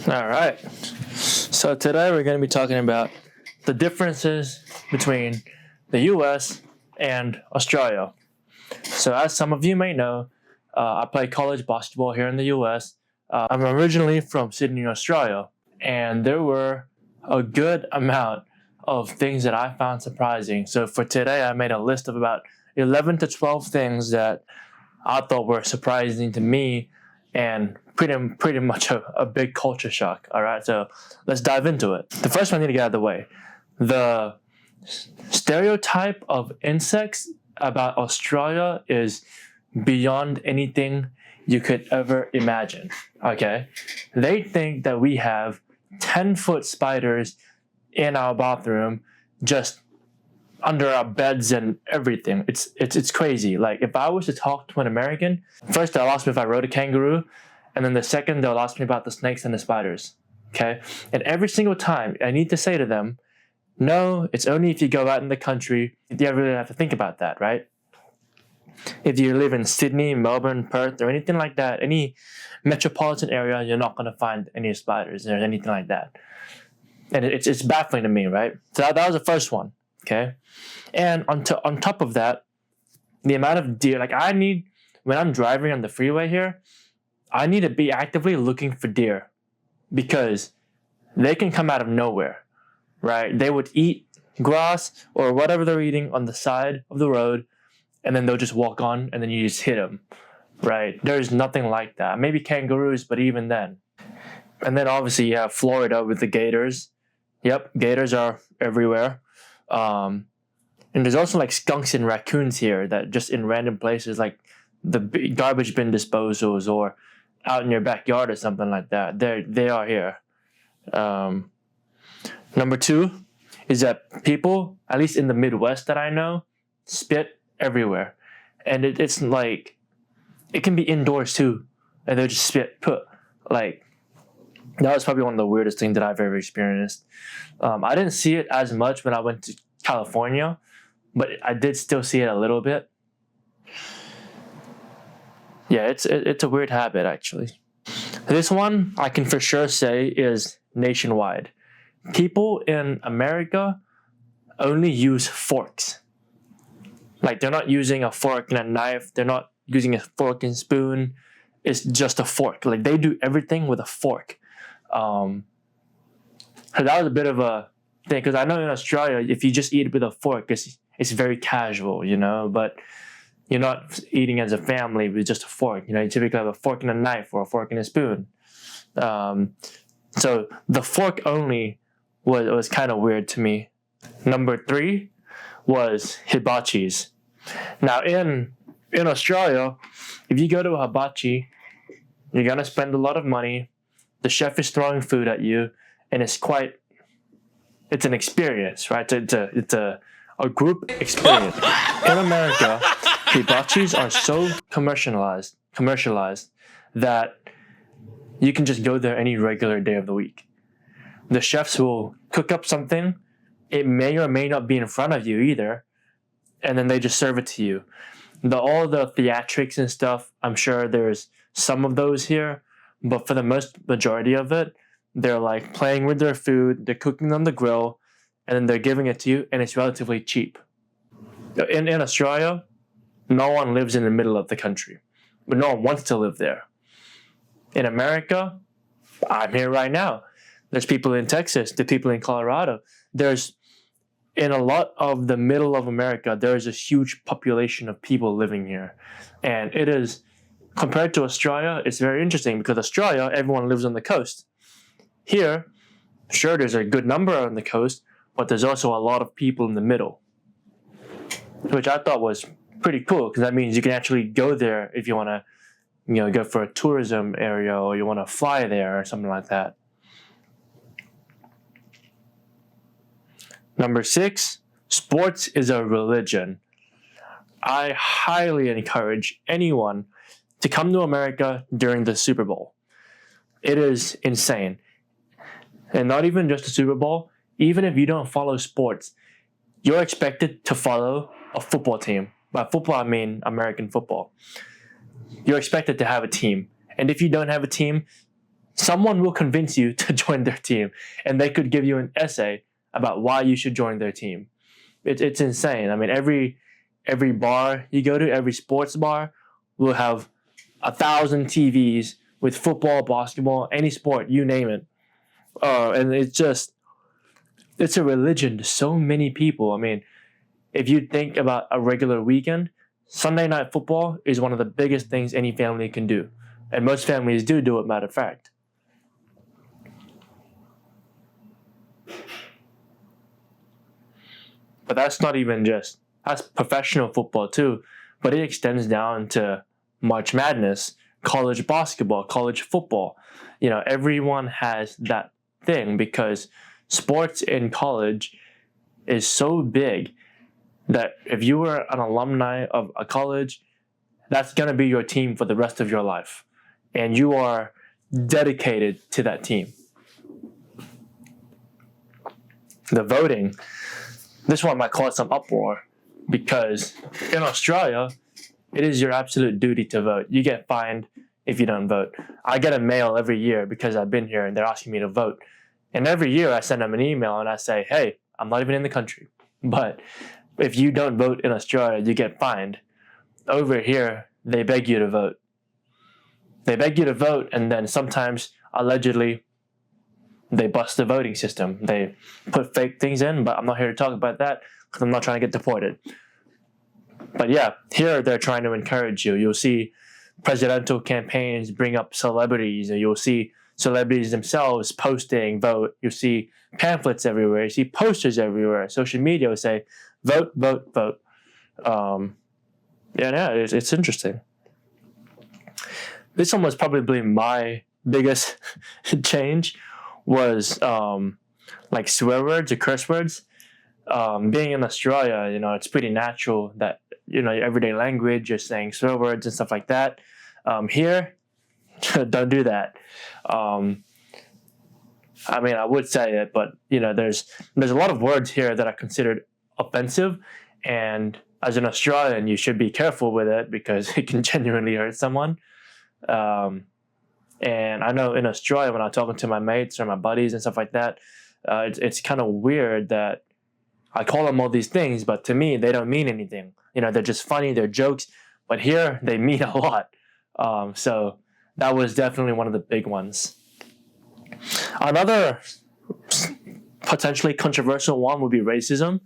All right. So today we're going to be talking about the differences between the US and Australia. So, as some of you may know, I play college basketball here in the US. I'm originally from Sydney, Australia, and there were a good amount of things that I found surprising. So, for today, I made a list of about 11 to 12 things that I thought were surprising to me and pretty much a big culture shock. All right, so let's dive into it. The first one I need to get out of the way. The stereotype of insects about Australia is beyond anything you could ever imagine. Okay, they think that we have 10-foot spiders in our bathroom, just under our beds and everything. It's crazy. Like, if I was to talk to an American, first they'll ask me if I rode a kangaroo, and then the second they'll ask me about the snakes and the spiders. Okay, and every single time I need to say to them, no, it's only if you go out in the country. You really have to think about that, right? If you live in Sydney, Melbourne, Perth, or anything like that, any metropolitan area, you're not going to find any spiders or anything like that. And it's baffling to me, right? So that was the first one, okay? And on top of that, the amount of deer, like when I'm driving on the freeway here, I need to be actively looking for deer because they can come out of nowhere, right? They would eat grass or whatever they're eating on the side of the road, and then they'll just walk on, and then you just hit them, right? There's nothing like that. Maybe kangaroos, but even then. And then obviously you have Florida with the gators. Yep, gators are everywhere. And there's also like skunks and raccoons here that just in random places, like the garbage bin disposals or out in your backyard or something like that. They are here. Number two is that people, at least in the Midwest that I know, spit everywhere. And it's like, it can be indoors too. And they'll just spit. Like, that was probably one of the weirdest things that I've ever experienced. I didn't see it as much when I went to California, but I did still see it a little bit. Yeah, it's a weird habit, actually. This one I can for sure say is nationwide. People in America only use forks. Like, they're not using a fork and a knife. They're not using a fork and spoon. It's just a fork. Like, they do everything with a fork. So that was a bit of a thing, because I know in Australia, if you just eat it with a fork, it's very casual, but you're not eating as a family with just a fork. You typically have a fork and a knife or a fork and a spoon. So the fork only was kind of weird to me. Number three was hibachis. Now in Australia, if you go to a hibachi, you're gonna spend a lot of money. The chef is throwing food at you, and it's an experience, right? It's a group experience. In America, hibachis are so commercialized that you can just go there any regular day of the week. The chefs will cook up something. It may or may not be in front of you either, and then they just serve it to you. All the theatrics and stuff, I'm sure there's some of those here, but for the majority of it, they're like playing with their food, they're cooking on the grill, and then they're giving it to you, and it's relatively cheap. In Australia, no one lives in the middle of the country, but no one wants to live there. In America, I'm here right now. There's people in Texas, there's people in Colorado. In a lot of the middle of America, there is a huge population of people living here. And it is, compared to Australia, it's very interesting because Australia, everyone lives on the coast. Here, sure, there's a good number on the coast, but there's also a lot of people in the middle, which I thought was pretty cool, because that means you can actually go there if you want to, go for a tourism area, or you want to fly there or something like that. Number six, sports is a religion. I highly encourage anyone to come to America during the Super Bowl. It is insane. And not even just the Super Bowl, even if you don't follow sports, you're expected to follow a football team. By football, I mean American football. You're expected to have a team. And if you don't have a team, someone will convince you to join their team, and they could give you an essay about why you should join their team. It's insane. I mean, every bar you go to, every sports bar will have 1,000 TVs with football, basketball, any sport, you name it. And it's a religion to so many people. I mean, if you think about a regular weekend, Sunday night football is one of the biggest things any family can do. And most families do it, matter of fact. But that's not even that's professional football too. But it extends down to March Madness, college basketball, college football. Everyone has that thing because sports in college is so big that if you were an alumni of a college, that's going to be your team for the rest of your life. And you are dedicated to that team. The voting, this one might cause some uproar because in Australia, it is your absolute duty to vote. You get fined if you don't vote. I get a mail every year because I've been here and they're asking me to vote. And every year I send them an email and I say, hey, I'm not even in the country. But if you don't vote in Australia, you get fined. Over here, they beg you to vote. They beg you to vote, and then sometimes, allegedly, they bust the voting system. They put fake things in, but I'm not here to talk about that because I'm not trying to get deported. But yeah, here they're trying to encourage you. You'll see presidential campaigns bring up celebrities, and you'll see celebrities themselves posting vote. You'll see pamphlets everywhere. You see posters everywhere. Social media will say, vote, vote, vote. It's interesting. This one was probably my biggest change was like swear words or curse words. Being in Australia, it's pretty natural that, your everyday language, you're saying swear words and stuff like that. Here, don't do that. I would say it, but, there's a lot of words here that are considered offensive, and as an Australian, you should be careful with it because it can genuinely hurt someone. And I know in Australia, when I'm talking to my mates or my buddies and stuff like that, it's kind of weird that I call them all these things, but to me, they don't mean anything. They're just funny, they're jokes, but here they mean a lot. So that was definitely one of the big ones. Another potentially controversial one would be racism.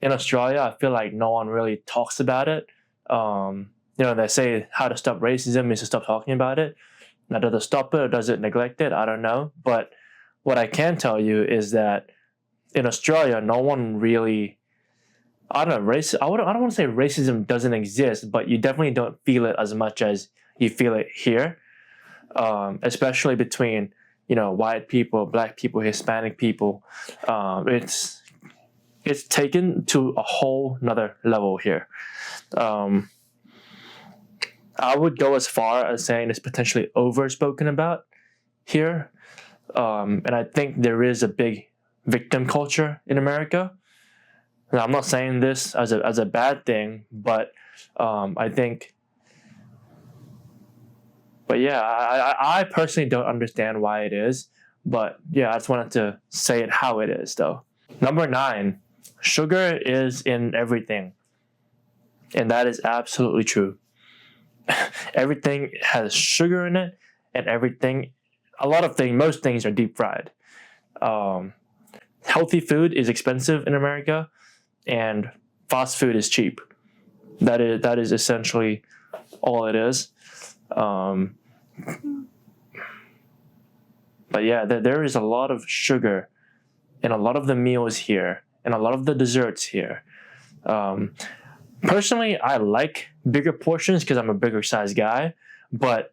In Australia, I feel like no one really talks about it. They say how to stop racism is to stop talking about it. Now, does it stop it or does it neglect it? I don't know. But what I can tell you is that in Australia, no one really, I don't know, I don't want to say racism doesn't exist, but you definitely don't feel it as much as you feel it here, especially between, white people, black people, Hispanic people. It's taken to a whole nother level here. I would go as far as saying it's potentially overspoken about here. And I think there is a big victim culture in America. Now, I'm not saying this as a bad thing, but I think... But yeah, I personally don't understand why it is. But yeah, I just wanted to say it how it is, though. Number 9, sugar is in everything. And that is absolutely true. Everything has sugar in it, and most things are deep fried. Healthy food is expensive in America, and fast food is cheap. That is essentially all it is. But yeah, there is a lot of sugar in a lot of the meals here, and a lot of the desserts here. Personally, I like bigger portions because I'm a bigger size guy, but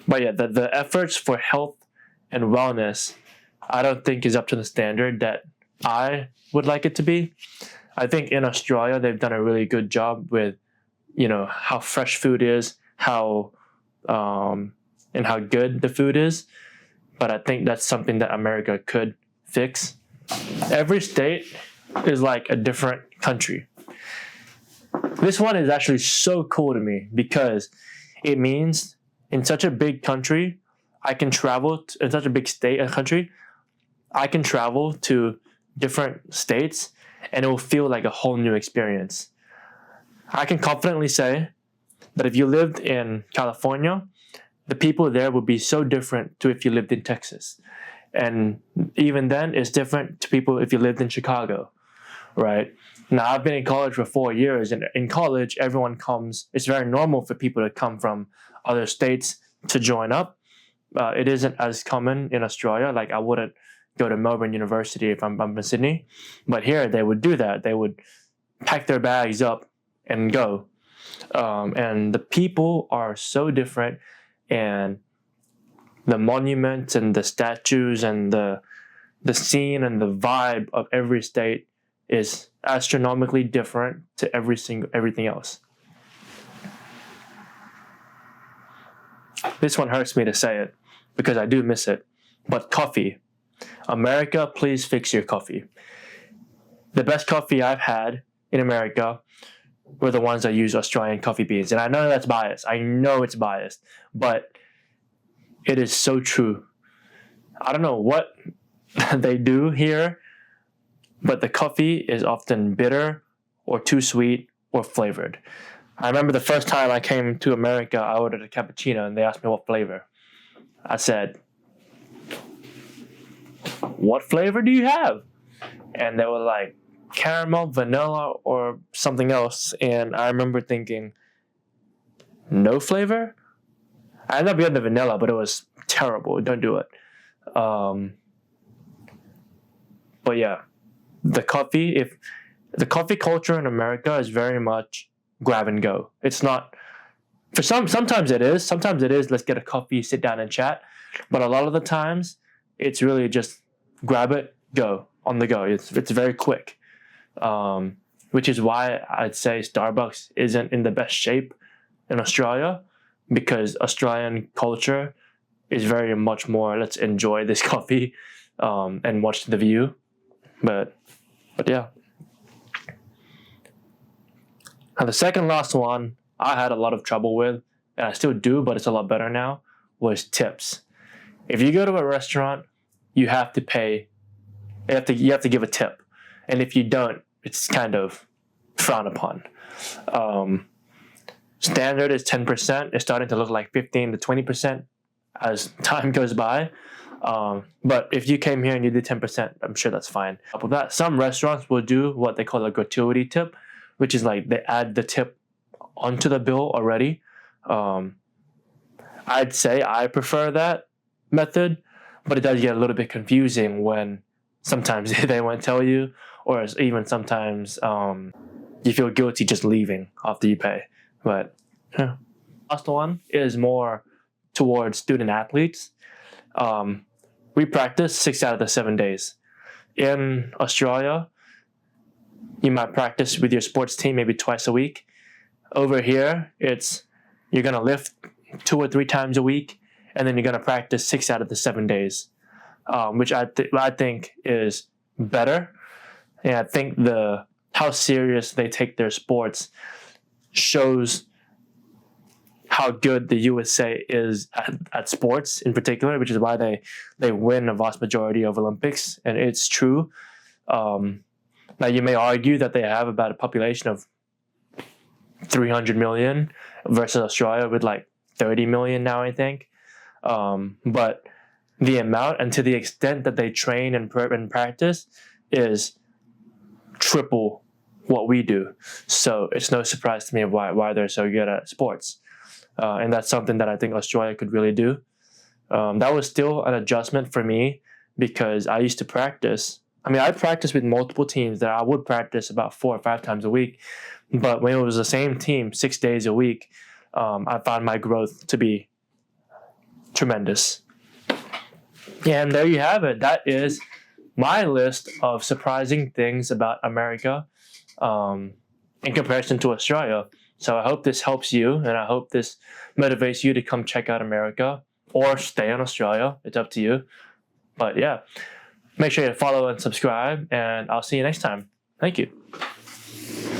yeah, the efforts for health and wellness, I don't think is up to the standard that I would like it to be. I think in Australia, they've done a really good job with, how fresh food is, and how good the food is. But I think that's something that America could fix. Every state is like a different country. This one is actually so cool to me because it means in such a big country, in such a big state, a country, I can travel to different states and it will feel like a whole new experience. I can confidently say that if you lived in California, the people there would be so different to if you lived in Texas. And even then, it's different to people if you lived in Chicago, right? Now, I've been in college for 4 years, and in college, everyone comes. It's very normal for people to come from other states to join up. It isn't as common in Australia. Like, I wouldn't go to Melbourne University if I'm in Sydney, but here they would do that. They would pack their bags up and go. And the people are so different, and the monuments and the statues and the scene and the vibe of every state is astronomically different to everything else. This one hurts me to say it because I do miss it. But coffee. America, please fix your coffee. The best coffee I've had in America were the ones that use Australian coffee beans. And I know that's biased. I know it's biased. But it is so true. I don't know what they do here, but the coffee is often bitter or too sweet or flavored. I remember the first time I came to America, I ordered a cappuccino and they asked me what flavor. I said, "What flavor do you have?" And they were like, caramel, vanilla, or something else. And I remember thinking, no flavor? I ended up getting the vanilla, but it was terrible. Don't do it. But yeah, the coffee culture in America is very much grab and go. It's not for sometimes it is. Sometimes it is, let's get a coffee, sit down and chat. But a lot of the times it's really just grab it, go, on the go. It's very quick. Which is why I'd say Starbucks isn't in the best shape in Australia, because Australian culture is very much more, let's enjoy this coffee and watch the view. But yeah. Now the second last one I had a lot of trouble with, and I still do, but it's a lot better now, was tips. If you go to a restaurant, you have to pay, you have to give a tip. And if you don't, it's kind of frowned upon. Standard is 10%. It's starting to look like 15 to 20% as time goes by. But if you came here and you did 10%, I'm sure that's fine. With that, some restaurants will do what they call a gratuity tip, which is like they add the tip onto the bill already. I'd say I prefer that method, but it does get a little bit confusing when sometimes they won't tell you, or even sometimes you feel guilty just leaving after you pay. But yeah. Last one is more towards student athletes. We practice 6 out of the 7 days. In Australia, you might practice with your sports team maybe twice a week. Over here, you're going to lift 2 or 3 times a week, and then you're going to practice 6 out of the 7 days, which I think is better. And I think how serious they take their sports shows how good the USA is at sports in particular, which is why they win a vast majority of Olympics. And it's true. Now, you may argue that they have about a population of 300 million versus Australia with like 30 million now, I think. But the amount and to the extent that they train and practice is triple what we do. So it's no surprise to me why they're so good at sports. And that's something that I think Australia could really do. That was still an adjustment for me because I used to practice. I practiced with multiple teams that I would practice about 4 or 5 times a week. But when it was the same team 6 days a week, I found my growth to be tremendous. And there you have it. That is my list of surprising things about America in comparison to Australia. So I hope this helps you, and I hope this motivates you to come check out America or stay in Australia. It's up to you. But yeah, make sure you follow and subscribe, and I'll see you next time. Thank you.